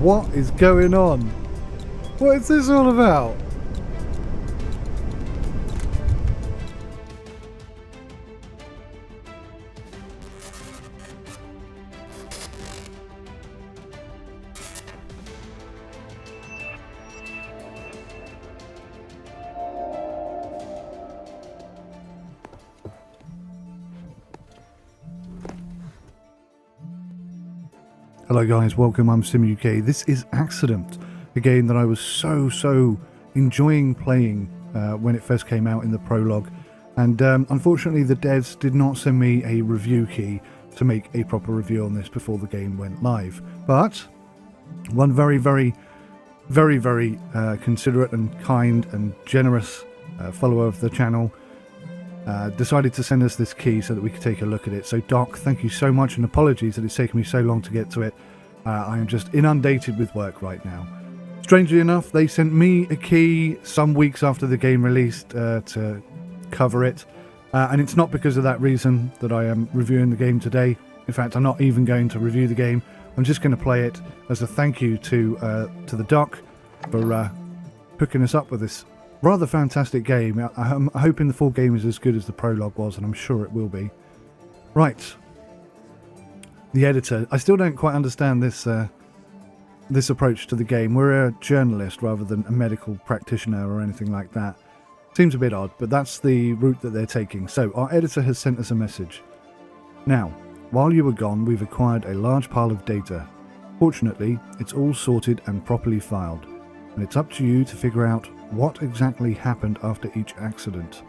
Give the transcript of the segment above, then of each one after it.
What is going on? What is this all about? Hello guys, welcome, I'm SimUK. This is Accident, a game that I was so enjoying playing when it first came out in the prologue, and unfortunately the devs did not send me a review key to make a proper review on this before the game went live. But one very considerate and kind and generous follower of the channel decided to send us this key so that we could take a look at it. So Doc, thank you so much, and apologies that it's taken me so long to get to it. I am just inundated with work right now. Strangely enough, they sent me a key some weeks after the game released to cover it, and it's not because of that reason that I am reviewing the game today. In fact, I'm not even going to review the game. I'm just going to play it as a thank you to the Doc for hooking us up with this rather fantastic game. I'm hoping the full game is as good as the prologue was, and I'm sure it will be. Right. The editor. I still don't quite understand this this approach to the game. We're a journalist rather than a medical practitioner or anything like that. Seems a bit odd, but that's the route that they're taking. So, our editor has sent us a message. Now, while you were gone, we've acquired a large pile of data. Fortunately, it's all sorted and properly filed, and it's up to you to figure out what exactly happened after each accident.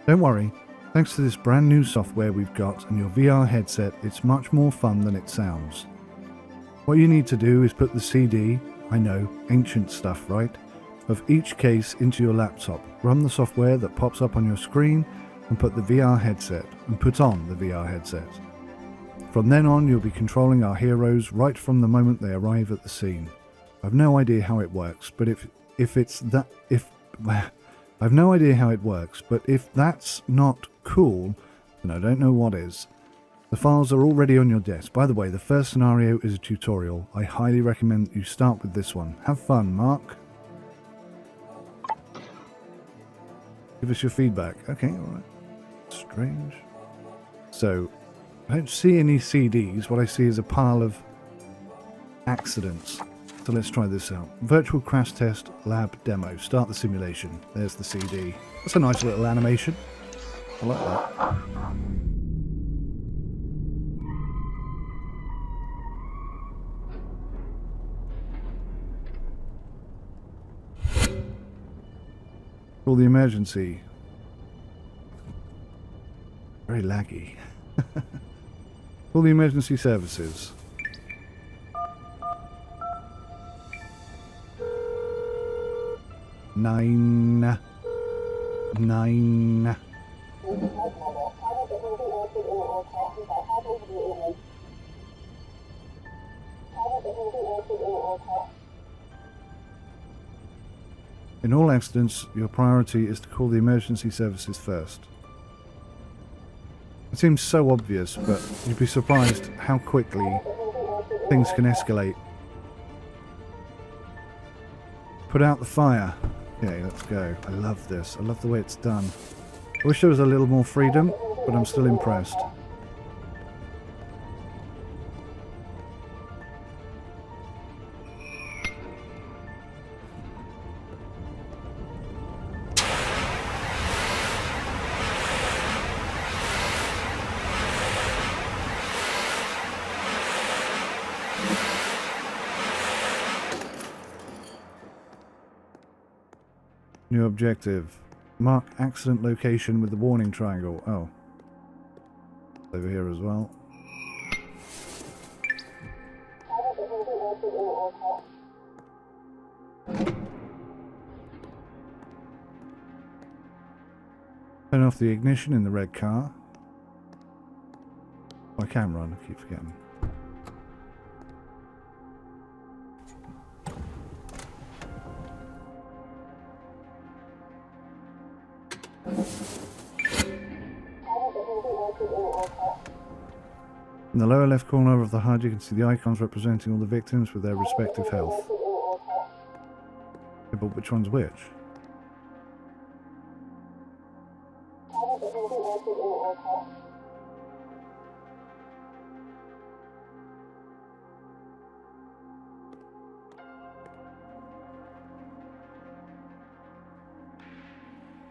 Don't worry, thanks to this brand new software we've got and your VR headset, it's much more fun than it sounds. What you need to do is put the CD, I know, ancient stuff, right, of each case into your laptop, run the software that pops up on your screen, and put the VR headset, and put on the VR headset. From then on, you'll be controlling our heroes right from the moment they arrive at the scene. I've no idea how it works, but I've no idea how it works, but if that's not cool, then I don't know what is. The files are already on your desk. By the way, the first scenario is a tutorial. I highly recommend that you start with this one. Have fun, Mark. Give us your feedback. Okay, alright. Strange. So, I don't see any CDs. What I see is a pile of accidents. So let's try this out. Virtual crash test lab demo. Start the simulation. There's the CD. That's a nice little animation. I like that. Call the emergency. Very laggy. Call the emergency services. Nine. In all accidents, your priority is to call the emergency services first. It seems so obvious, but you'd be surprised how quickly things can escalate. Put out the fire. Okay, let's go. I love this. I love the way it's done. I wish there was a little more freedom, but I'm still impressed. New objective. Mark accident location with the warning triangle. Oh. Over here as well. Turn off the ignition in the red car. I can run, I keep forgetting. In the lower left corner of the HUD, you can see the icons representing all the victims with their respective health. Yeah, but which one's which?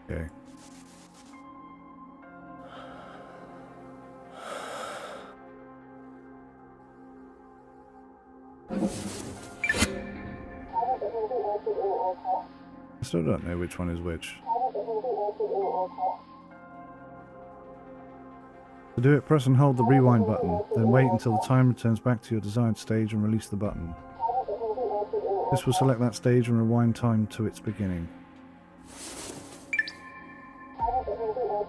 Okay. I still don't know which one is which. To do it, press and hold the rewind button, then wait until the time returns back to your desired stage and release the button. This will select that stage and rewind time to its beginning.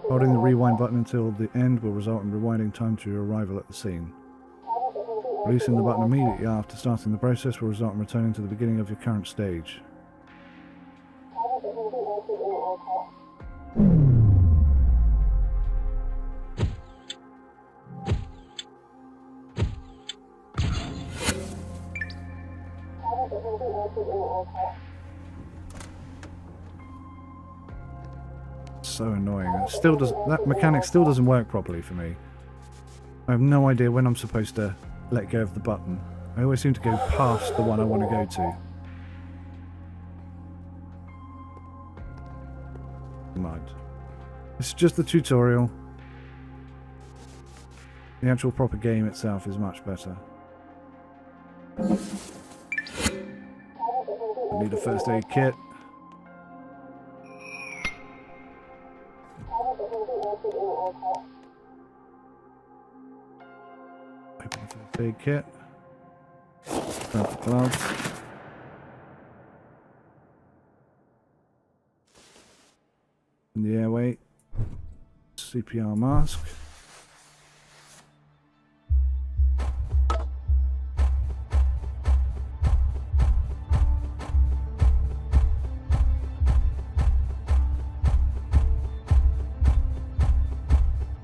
Holding the rewind button until the end will result in rewinding time to your arrival at the scene. Releasing the button immediately after starting the process will result in returning to the beginning of your current stage. So annoying. It still does. That mechanic still doesn't work properly for me. I have no idea when I'm supposed to let go of the button. I always seem to go past the one I want to go to. Mud. It's just the tutorial. The actual proper game itself is much better. I need a first aid kit. Open the first aid kit. Grab the gloves. In the airway. CPR mask.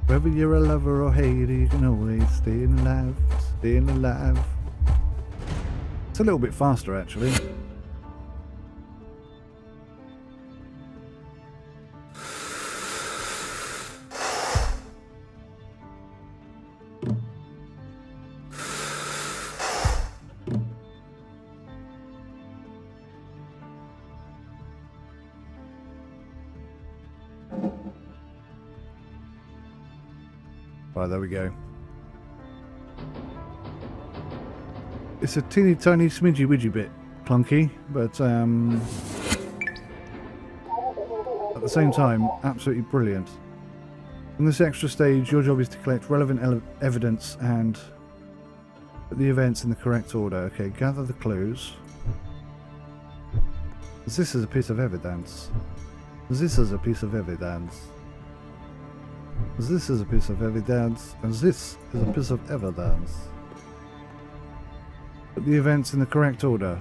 Whether you're a lover or hater, you can always stay alive, staying alive. It's a little bit faster, actually. Right, there we go. It's a teeny tiny smidgy widgy bit clunky, but at the same time, absolutely brilliant. In this extra stage, your job is to collect relevant evidence and put the events in the correct order. Okay, gather the clues. This is a piece of evidence. This is a piece of evidence. This is a piece of evidence, and this is a piece of evidence. Put the events in the correct order.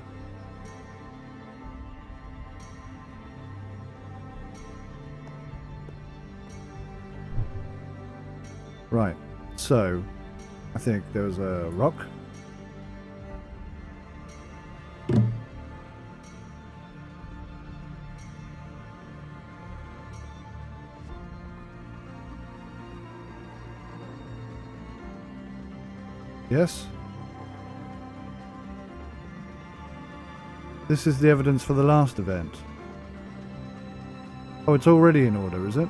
Right, so I think there was a rock. Yes? This is the evidence for the last event. Oh, it's already in order, is it?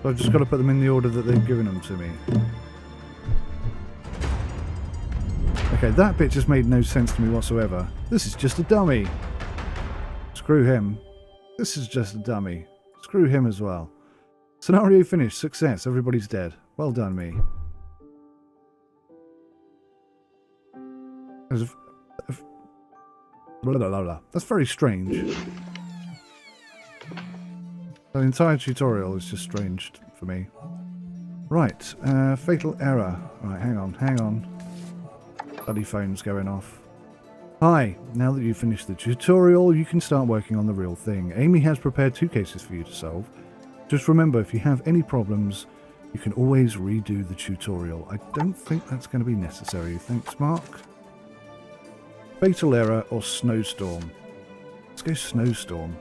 So I've just got to put them in the order that they've given them to me. Okay, that bit just made no sense to me whatsoever. This is just a dummy. Screw him. This is just a dummy. Screw him as well. Scenario finished. Success. Everybody's dead. Well done, me. That's very strange. The entire tutorial is just strange for me. Right. Fatal error. Right, hang on. Bloody phone's going off. Hi, now that you've finished the tutorial, you can start working on the real thing. Amy has prepared 2 cases for you to solve. Just remember, if you have any problems, you can always redo the tutorial. I don't think that's going to be necessary. Thanks, Mark. Fatal error or snowstorm? Let's go snowstorm.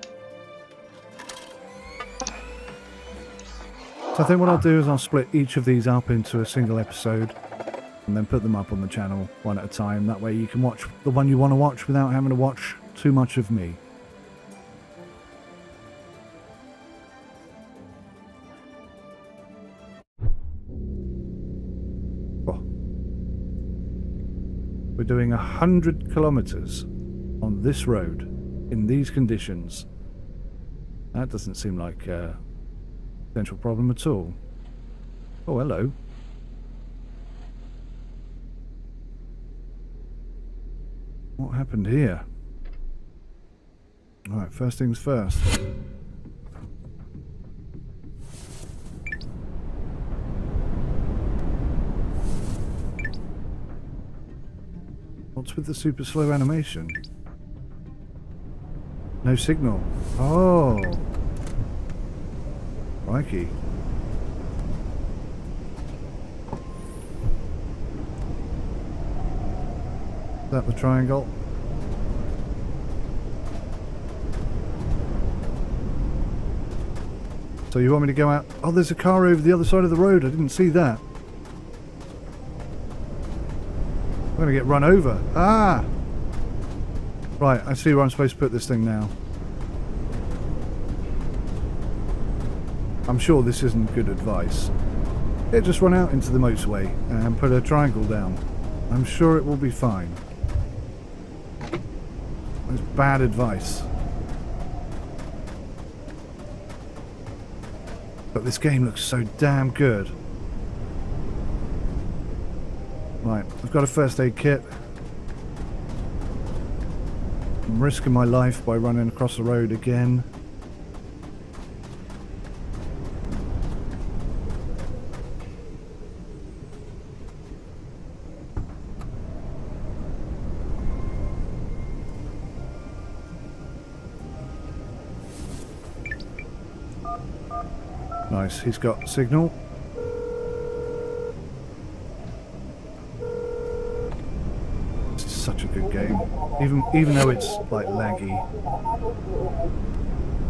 So I think what I'll do is I'll split each of these up into a single episode and then put them up on the channel one at a time. That way you can watch the one you want to watch without having to watch too much of me. Oh. We're doing 100 kilometers on this road in these conditions. That doesn't seem like a potential problem at all. Oh, hello. What happened here? Alright, first things first. What's with the super slow animation? No signal. Oh. Crikey. Is that the triangle? So you want me to go out? Oh, there's a car over the other side of the road. I didn't see that. I'm going to get run over. Ah! Right, I see where I'm supposed to put this thing now. I'm sure this isn't good advice. Yeah, just run out into the motorway and put a triangle down. I'm sure it will be fine. That's bad advice. But this game looks so damn good. Right, I've got a first aid kit. I'm risking my life by running across the road again. Nice, he's got signal. This is such a good game. Even though it's like laggy.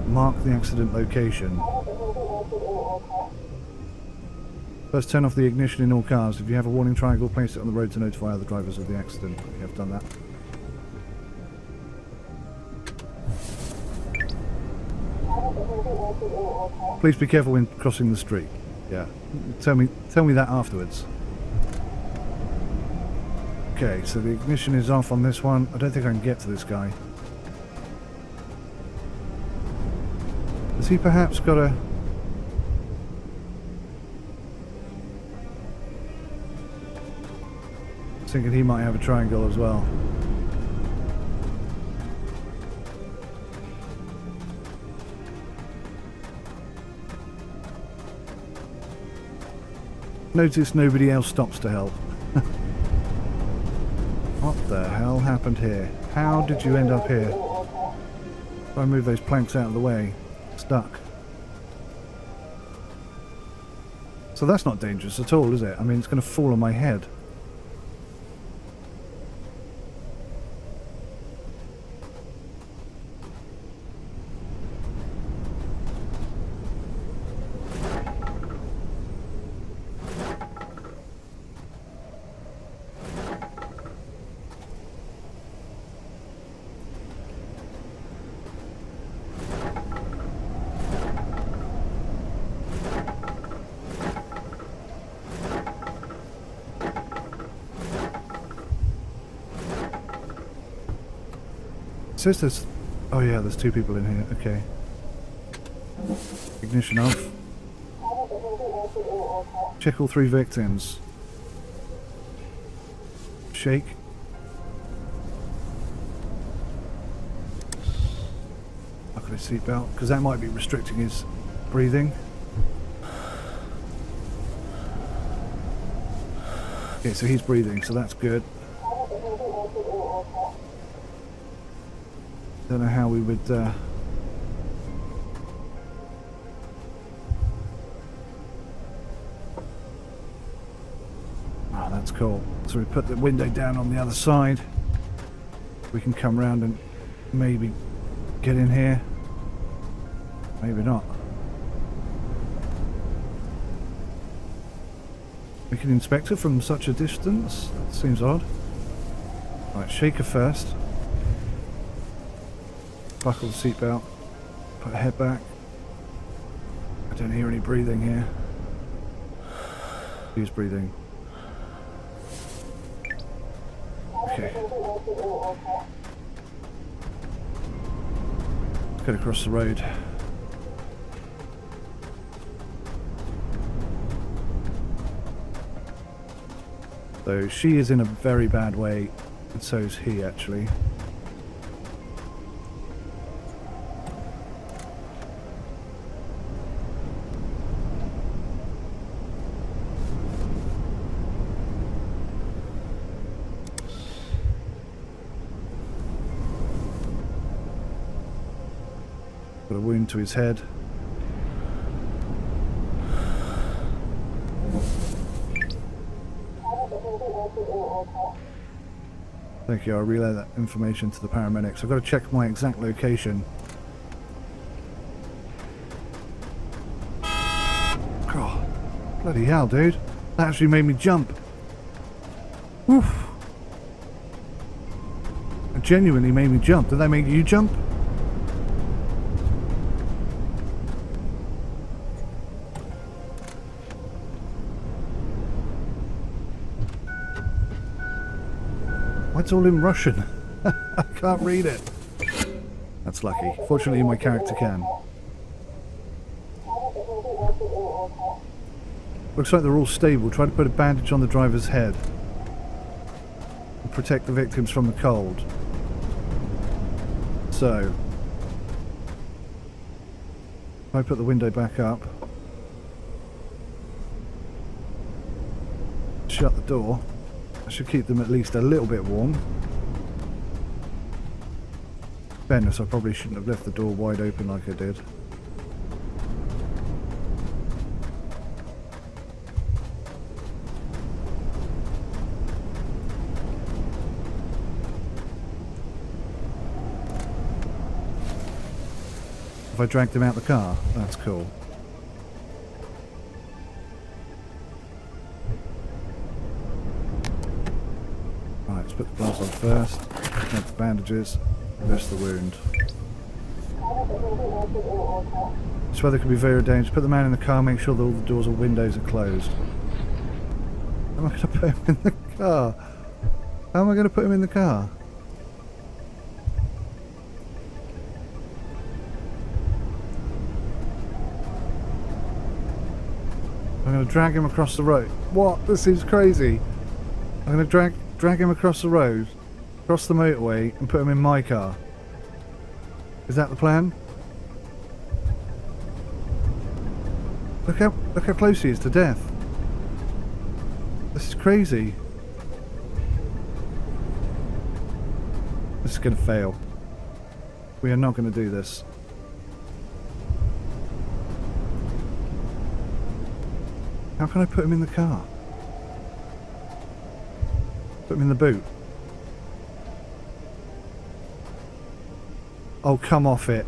Mark the accident location. First, turn off the ignition in all cars. If you have a warning triangle, place it on the road to notify other drivers of the accident. We have done that. Please be careful when crossing the street. Yeah. Tell me that afterwards. Okay, so the ignition is off on this one. I don't think I can get to this guy. Has he perhaps got a... I was thinking he might have a triangle as well. Notice nobody else stops to help. What the hell happened here? How did you end up here? Try and move those planks out of the way. Stuck. So that's not dangerous at all, is it? I mean, it's going to fall on my head. It says there's... Oh yeah, there's 2 people in here. Okay. Ignition off. Check all 3 victims. Shake. Look at his seatbelt, because that might be restricting his breathing. Okay, so he's breathing, so that's good. Don't know how we would... Oh, that's cool. So we put the window down on the other side. We can come round and maybe get in here. Maybe not. We can inspect it from such a distance. That seems odd. Right, shake her first. Buckle the seatbelt. Put her head back. I don't hear any breathing here. Who's breathing? Okay. Let's get across the road. So she is in a very bad way, and so is he actually. Got a wound to his head. Thank you, I'll relay that information to the paramedics. I've got to check my exact location. God, bloody hell, dude. That actually made me jump. Oof. It genuinely made me jump. Did that make you jump? It's all in Russian. I can't read it. That's lucky. Fortunately, my character can. Looks like they're all stable. Try to put a bandage on the driver's head and protect the victims from the cold. So, if I put the window back up, shut the door. I should keep them at least a little bit warm. Fairness, I probably shouldn't have left the door wide open like I did. Have I dragged him out the car? That's cool. Let's put the gloves on first, add the bandages, rest the wound. This weather can be very dangerous. Put the man in the car, make sure that all the doors and windows are closed. How am I going to put him in the car? How am I going to put him in the car? I'm going to drag him across the road. What? This seems crazy. I'm going to drag him across the road, across the motorway, and put him in my car. Is that the plan? Look how close he is to death. This is crazy. This is going to fail. We are not going to do this. How can I put him in the car? Put him in the boot. Oh, come off it.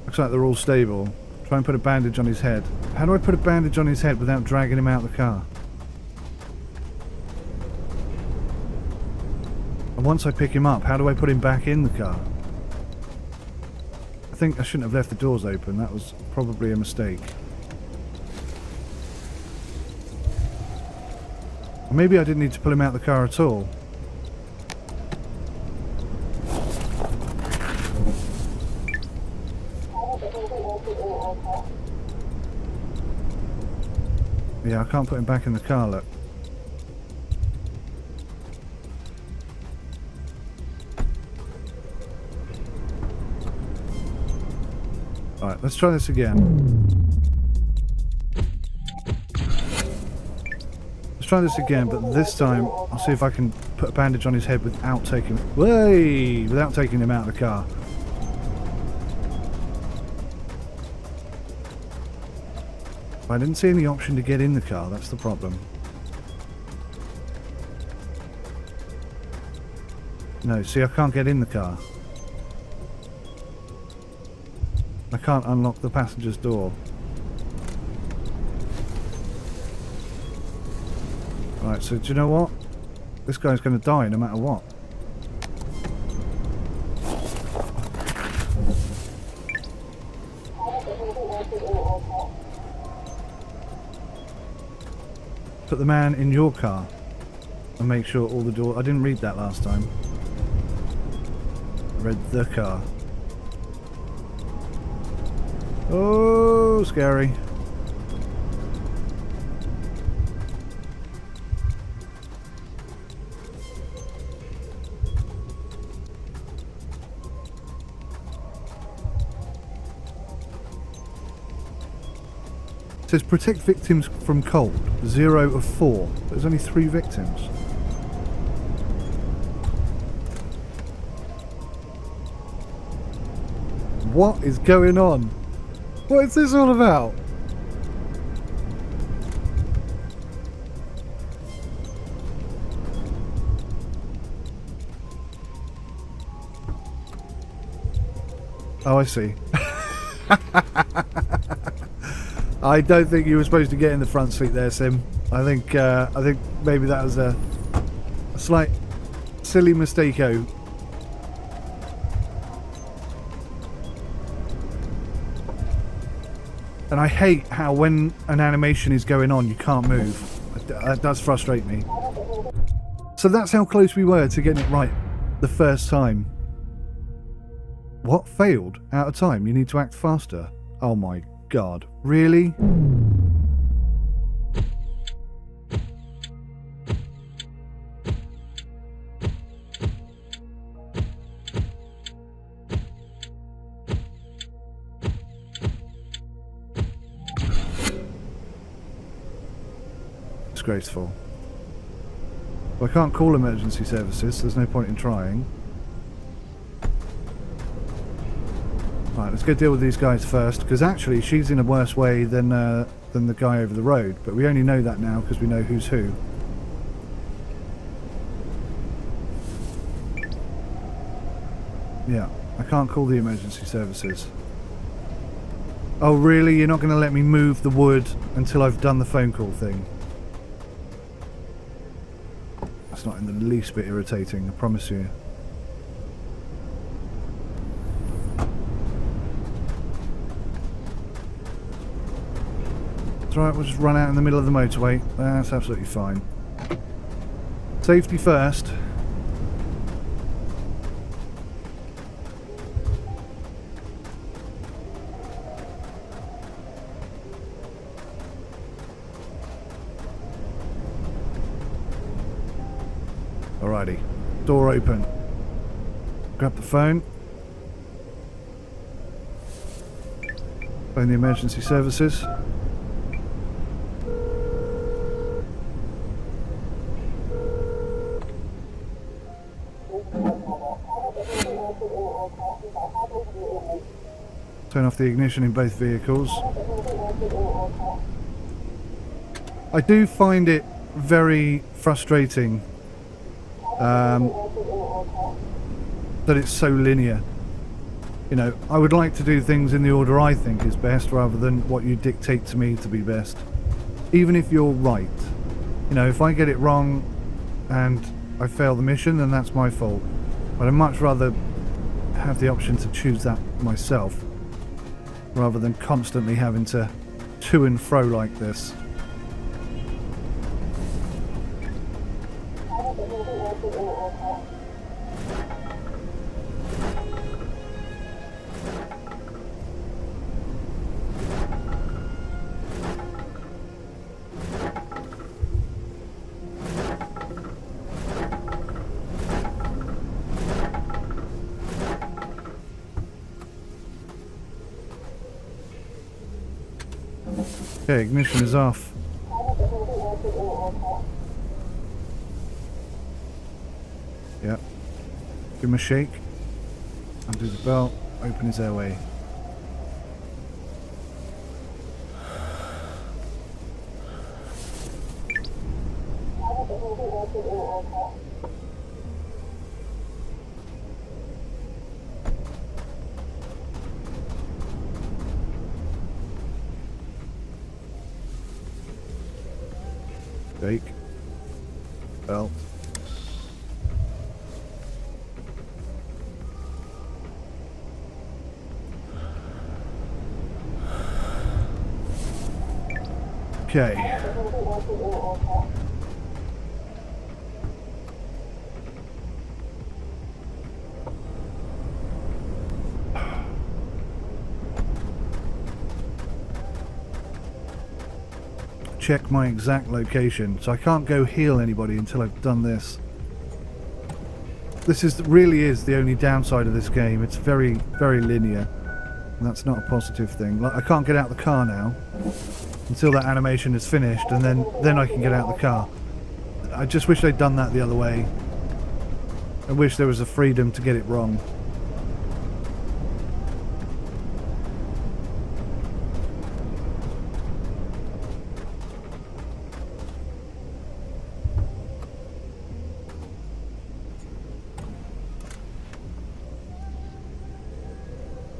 Looks like they're all stable. Try and put a bandage on his head. How do I put a bandage on his head without dragging him out of the car? And once I pick him up, how do I put him back in the car? I think I shouldn't have left the doors open. That was probably a mistake. Or maybe I didn't need to pull him out of the car at all. Yeah, I can't put him back in the car, look. Alright, let's try this again. Let's try this again, but this time I'll see if I can put a bandage on his head without taking him out of the car. I didn't see any option to get in the car, that's the problem. No, see, I can't get in the car. I can't unlock the passenger's door. Right, so do you know what? This guy's going to die no matter what. Put the man in your car and make sure all the doors... I didn't read that last time. I read the car. Oh, scary. It says protect victims from cold, 0 of 4. There's only 3 victims. What is going on? What is this all about? Oh, I see. I don't think you were supposed to get in the front seat there, Sim. I think maybe that was a slight silly mistake-o. And I hate how when an animation is going on, you can't move. That does frustrate me. So that's how close we were to getting it right the first time. What? Failed? Out of time? You need to act faster? Oh my god. Really? Disgraceful. Well, I can't call emergency services, so there's no point in trying. Right, let's go deal with these guys first, because actually she's in a worse way than the guy over the road, but we only know that now because we know who's who. Yeah, I can't call the emergency services. Oh really? You're not going to let me move the wood until I've done the phone call thing? That's not in the least bit irritating, I promise you. Right, we'll just run out in the middle of the motorway. That's absolutely fine. Safety first. Alrighty, door open. Grab the phone. Phone the emergency services. Turn off the ignition in both vehicles. I do find it very frustrating that it's so linear. You know, I would like to do things in the order I think is best rather than what you dictate to me to be best. Even if you're right. You know, if I get it wrong and I fail the mission, then that's my fault. But I'd much rather have the option to choose that myself, rather than constantly having to and fro like this. Okay, ignition is off. Yep. Give him a shake. Undo the belt. Open his airway. Shake. Belt. Okay. Check my exact location, so I can't go heal anybody until I've done this. This really is the only downside of this game. It's very, very linear, and that's not a positive thing. Like, I can't get out the car now until that animation is finished, and then I can get out the car. I just wish they'd done that the other way. I wish there was a freedom to get it wrong.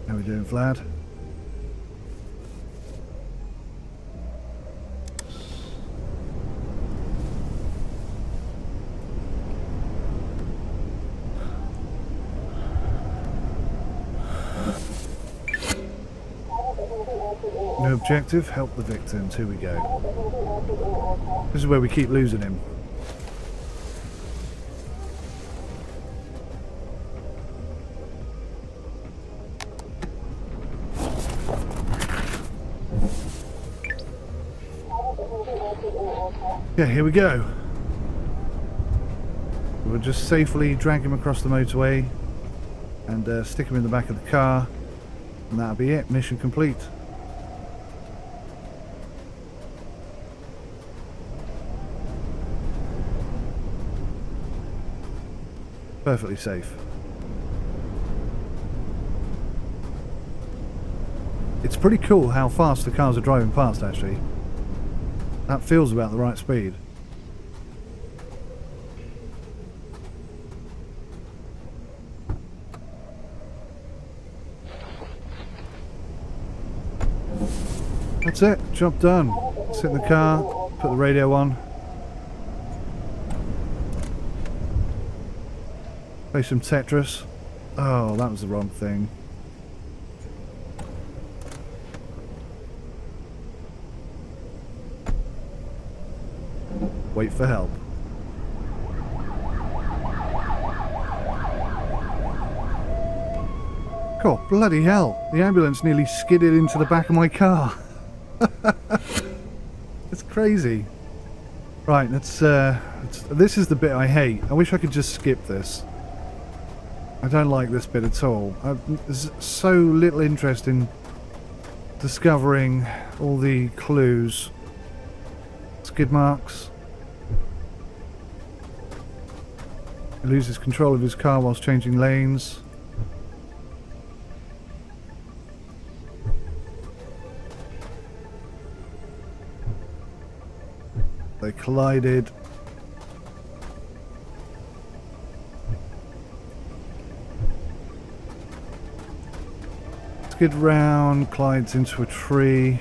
How we doing, Vlad? No objective, help the victims. Here we go. This is where we keep losing him. Yeah, here we go. We'll just safely drag him across the motorway and stick him in the back of the car, and that'll be it. Mission complete. Perfectly safe. It's pretty cool how fast the cars are driving past, actually. That feels about the right speed. That's it, job done. Sit in the car, put the radio on. Play some Tetris. Oh, that was the wrong thing. Wait for help. God, bloody hell. The ambulance nearly skidded into the back of my car. It's crazy. Right, this is the bit I hate. I wish I could just skip this. I don't like this bit at all. There's so little interest in discovering all the clues. Skid marks. He loses control of his car whilst changing lanes. They collided. Skid round, collides into a tree.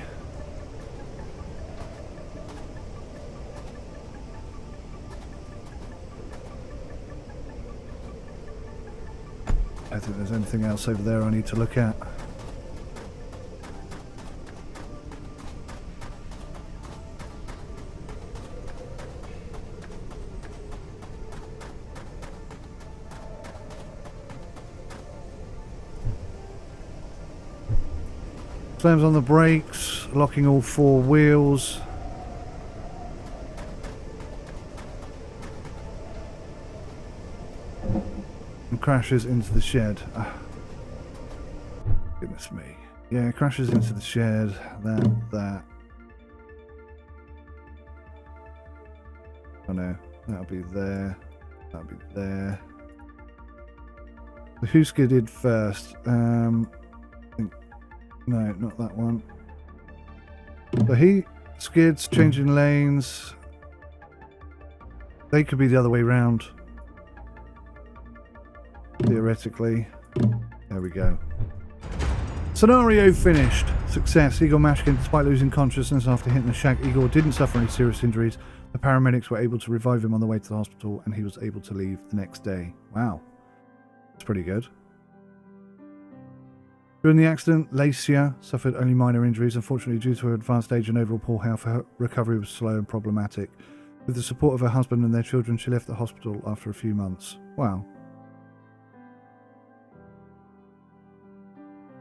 I don't think there's anything else over there I need to look at. Slams on the brakes, locking all four wheels. And crashes into the shed. Goodness me. Yeah, crashes into the shed. That. Oh no, that'll be there. That'll be there. So who skidded first? No, not that one. So he skids, changing lanes. They could be the other way round. Theoretically. There we go. Scenario finished. Success. Igor Mashkin, despite losing consciousness after hitting the shack, Igor didn't suffer any serious injuries. The paramedics were able to revive him on the way to the hospital, and he was able to leave the next day. Wow. That's pretty good. During the accident, Lacia suffered only minor injuries. Unfortunately, due to her advanced age and overall poor health, her recovery was slow and problematic. With the support of her husband and their children, she left the hospital after a few months. Wow.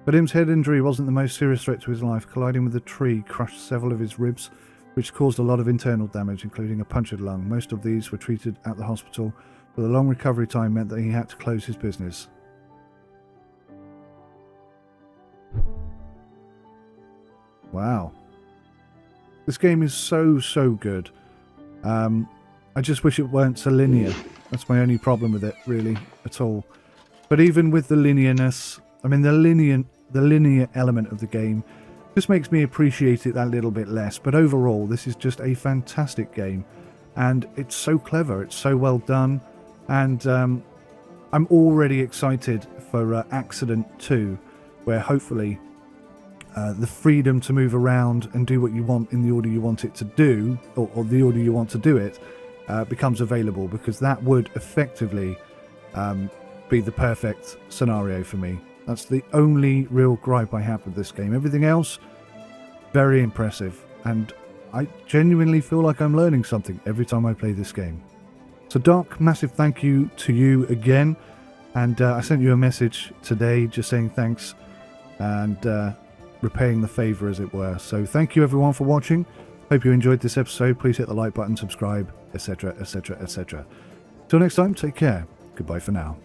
But Im's head injury wasn't the most serious threat to his life. Colliding with a tree crushed several of his ribs, which caused a lot of internal damage, including a punctured lung. Most of these were treated at the hospital, but the long recovery time meant that he had to close his business. Wow. This game is so good. I just wish it weren't so linear. That's my only problem with it, really, at all. But even with the linearness, I mean, the linear element of the game just makes me appreciate it that little bit less. But overall, this is just a fantastic game. And it's so clever. It's so well done. And I'm already excited for Accident 2, where hopefully the freedom to move around and do what you want in the order you want it to do, or the order you want to do it, becomes available, because that would effectively be the perfect scenario for me. That's the only real gripe I have with this game. Everything else, very impressive, and I genuinely feel like I'm learning something every time I play this game. So Doc, massive thank you to you again, and I sent you a message today just saying thanks and repaying the favour, as it were. So thank you everyone for watching. Hope you enjoyed this episode. Please hit the like button, subscribe, etc, etc, etc. Till next time, take care. Goodbye for now.